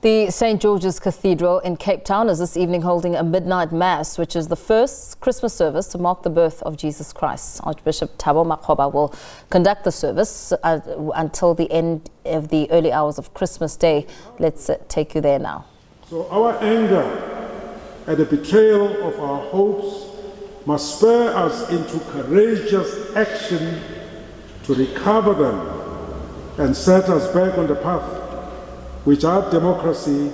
The St. George's Cathedral in Cape Town is this evening holding a midnight mass, which is the first Christmas service to mark the birth of Jesus Christ. Archbishop Thabo Makgoba will conduct the service until the end of the early hours of Christmas Day. Let's take you there now. So our anger at the betrayal of our hopes must spur us into courageous action to recover them and set us back on the path which our democracy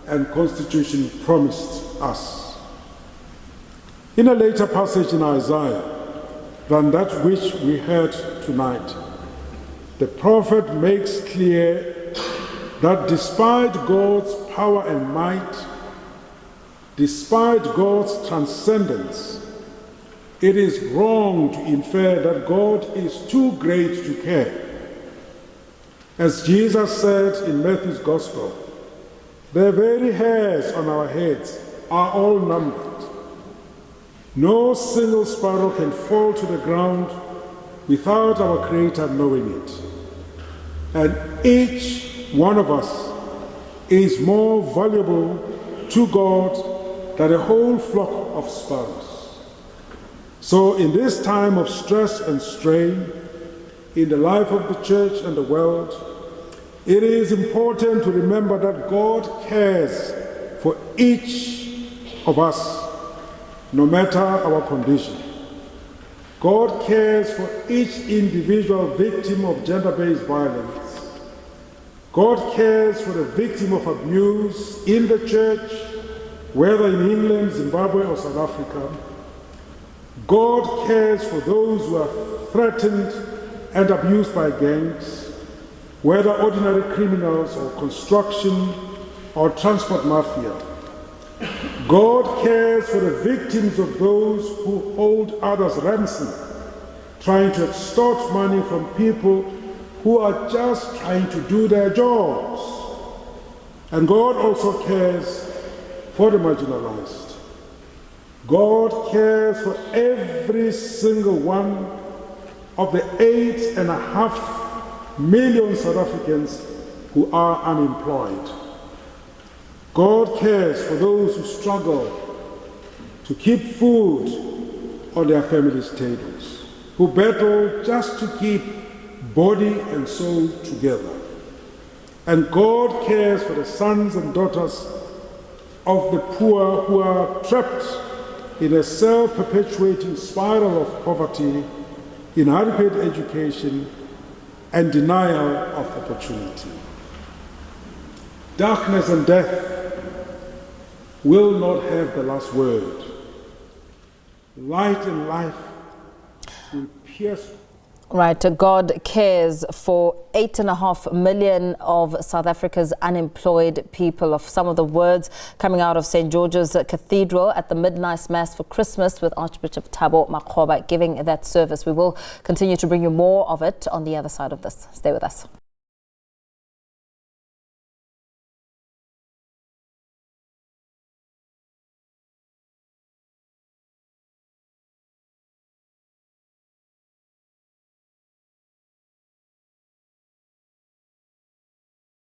and constitution promised us. In a later passage in Isaiah than that which we heard tonight, the prophet makes clear that despite God's power and might, despite God's transcendence, it is wrong to infer that God is too great to care. As Jesus said in Matthew's Gospel, the very hairs on our heads are all numbered. No single sparrow can fall to the ground without our Creator knowing it. And each one of us is more valuable to God than a whole flock of sparrows. So in this time of stress and strain, in the life of the church and the world, it is important to remember that God cares for each of us, no matter our condition. God cares for each individual victim of gender-based violence. God cares for the victim of abuse in the church, whether in England, Zimbabwe, or South Africa. God cares for those who are threatened and abused by gangs, whether ordinary criminals or construction or transport mafia. God cares for the victims of those who hold others ransom, trying to extort money from people who are just trying to do their jobs. And God also cares for the marginalized. God cares for every single one of the 8.5 million South Africans who are unemployed. God cares for those who struggle to keep food on their families' tables, who battle just to keep body and soul together. And God cares for the sons and daughters of the poor who are trapped in a self-perpetuating spiral of poverty, inadequate education, and denial of opportunity. Darkness and death will not have the last word. Light and life will pierce. Right, God cares for 8.5 million of South Africa's unemployed people. Of some of the words coming out of St. George's Cathedral at the midnight mass for Christmas with Archbishop Thabo Makgoba giving that service. We will continue to bring you more of it on the other side of this. Stay with us.